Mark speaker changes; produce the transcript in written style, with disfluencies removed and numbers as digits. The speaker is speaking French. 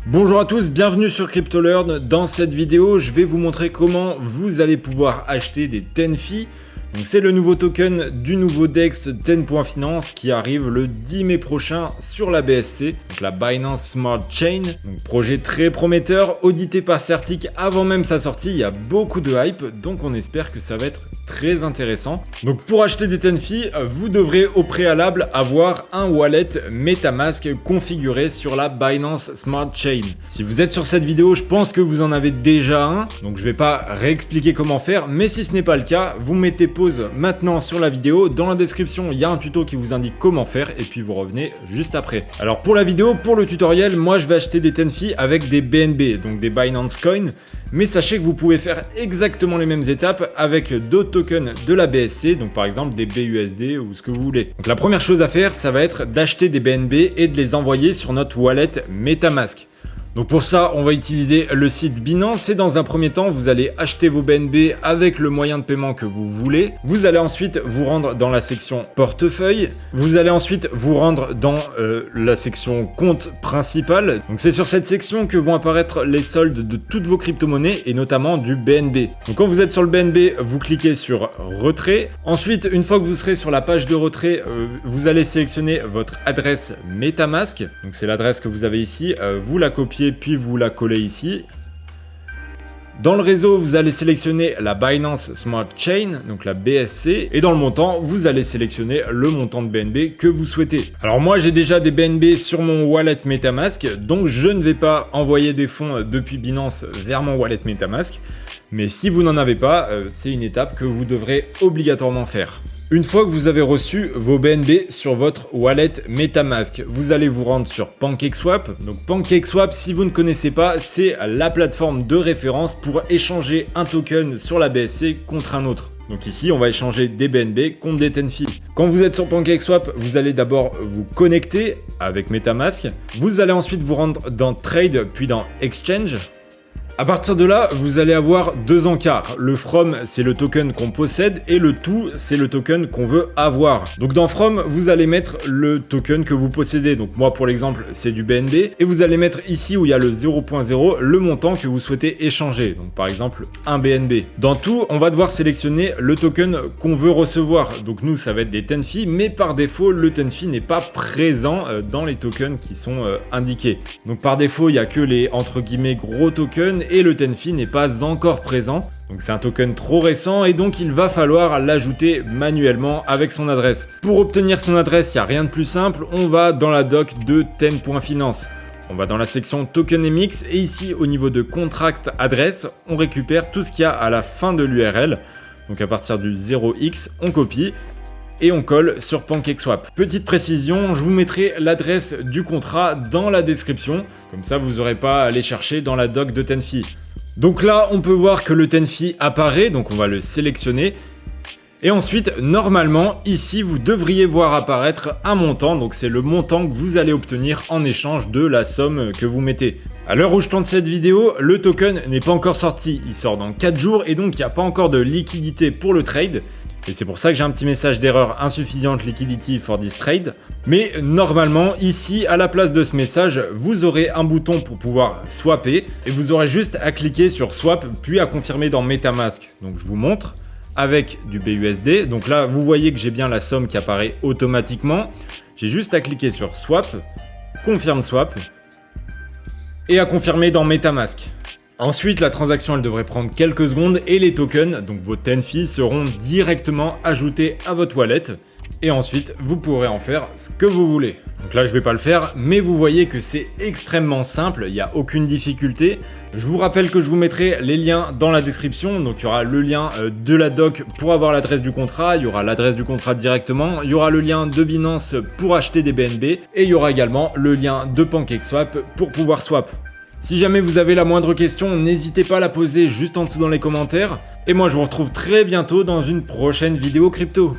Speaker 1: Bonjour à tous, bienvenue sur CryptoLearn. Dans cette vidéo, je vais vous montrer comment vous allez pouvoir acheter des Tenfi. Donc c'est le nouveau token du nouveau DEX Ten.Finance qui arrive le 10 mai prochain sur la BSC, donc la Binance Smart Chain. Donc projet très prometteur, audité par Certic avant même sa sortie, il y a beaucoup de hype, donc on espère que ça va être très intéressant. Donc pour acheter des Tenfi, vous devrez au préalable avoir un wallet MetaMask configuré sur la Binance Smart Chain. Si vous êtes sur cette vidéo, je pense que vous en avez déjà un, donc je vais pas réexpliquer comment faire, mais si ce n'est pas le cas, vous mettez pause maintenant sur la vidéo. Dans la description, il y a un tuto qui vous indique comment faire et puis vous revenez juste après. Alors pour la vidéo, pour le tutoriel, moi je vais acheter des Tenfi avec des BNB, donc des Binance Coin, mais sachez que vous pouvez faire exactement les mêmes étapes avec d'autres tokens de la BSC, donc par exemple des BUSD ou ce que vous voulez. Donc la première chose à faire, ça va être d'acheter des BNB et de les envoyer sur notre wallet MetaMask. Donc pour ça, on va utiliser le site Binance et dans un premier temps, vous allez acheter vos BNB avec le moyen de paiement que vous voulez. Vous allez ensuite vous rendre dans la section portefeuille. Vous allez ensuite vous rendre dans la section compte principal. Donc c'est sur cette section que vont apparaître les soldes de toutes vos crypto-monnaies et notamment du BNB. Donc quand vous êtes sur le BNB, vous cliquez sur retrait. Ensuite, une fois que vous serez sur la page de retrait, vous allez sélectionner votre adresse MetaMask. Donc c'est l'adresse que vous avez ici. Vous la copiez puis vous la collez ici. Dans le réseau, vous allez sélectionner la Binance Smart Chain, donc la BSC, et dans le montant, vous allez sélectionner le montant de BNB que vous souhaitez. Alors moi, j'ai déjà des BNB sur mon wallet MetaMask, donc je ne vais pas envoyer des fonds depuis Binance vers mon wallet MetaMask, mais si vous n'en avez pas, c'est une étape que vous devrez obligatoirement faire. Une fois que vous avez reçu vos BNB sur votre wallet MetaMask, vous allez vous rendre sur PancakeSwap. Donc PancakeSwap, si vous ne connaissez pas, c'est la plateforme de référence pour échanger un token sur la BSC contre un autre. Donc ici, on va échanger des BNB contre des Tenfi. Quand vous êtes sur PancakeSwap, vous allez d'abord vous connecter avec MetaMask. Vous allez ensuite vous rendre dans Trade, puis dans Exchange. À partir de là, vous allez avoir deux encarts. Le From, c'est le token qu'on possède et le To, c'est le token qu'on veut avoir. Donc dans From, vous allez mettre le token que vous possédez. Donc moi, pour l'exemple, c'est du BNB. Et vous allez mettre ici où il y a le 0.0, le montant que vous souhaitez échanger. Donc par exemple, un BNB. Dans To, on va devoir sélectionner le token qu'on veut recevoir. Donc nous, ça va être des Tenfi, mais par défaut, le Tenfi n'est pas présent dans les tokens qui sont indiqués. Donc par défaut, il n'y a que les, entre guillemets, gros tokens et le Tenfi n'est pas encore présent. Donc c'est un token trop récent et donc il va falloir l'ajouter manuellement avec son adresse. Pour obtenir son adresse, il n'y a rien de plus simple, on va dans la doc de Ten.Finance. On va dans la section Tokenomics et ici au niveau de Contract Adresse, on récupère tout ce qu'il y a à la fin de l'URL. Donc à partir du 0x, on copie et on colle sur PancakeSwap. Petite précision, je vous mettrai l'adresse du contrat dans la description, comme ça vous n'aurez pas à aller chercher dans la doc de Tenfi. Donc là, on peut voir que le Tenfi apparaît, donc on va le sélectionner. Et ensuite, normalement, ici, vous devriez voir apparaître un montant, donc c'est le montant que vous allez obtenir en échange de la somme que vous mettez. À l'heure où je tourne cette vidéo, le token n'est pas encore sorti, il sort dans 4 jours et donc il n'y a pas encore de liquidité pour le trade. Et c'est pour ça que j'ai un petit message d'erreur insuffisante liquidity for this trade. Mais normalement, ici, à la place de ce message, vous aurez un bouton pour pouvoir swapper. Et vous aurez juste à cliquer sur swap, puis à confirmer dans MetaMask. Donc je vous montre, avec du BUSD. Donc là, vous voyez que j'ai bien la somme qui apparaît automatiquement. J'ai juste à cliquer sur swap, confirme swap, et à confirmer dans MetaMask. Ensuite, la transaction elle devrait prendre quelques secondes et les tokens, donc vos Tenfi, seront directement ajoutés à votre wallet. Et ensuite, vous pourrez en faire ce que vous voulez. Donc là, je vais pas le faire, mais vous voyez que c'est extrêmement simple, il n'y a aucune difficulté. Je vous rappelle que je vous mettrai les liens dans la description, donc il y aura le lien de la doc pour avoir l'adresse du contrat, il y aura l'adresse du contrat directement, il y aura le lien de Binance pour acheter des BNB, et il y aura également le lien de PancakeSwap pour pouvoir swap. Si jamais vous avez la moindre question, n'hésitez pas à la poser juste en dessous dans les commentaires. Et moi je vous retrouve très bientôt dans une prochaine vidéo crypto.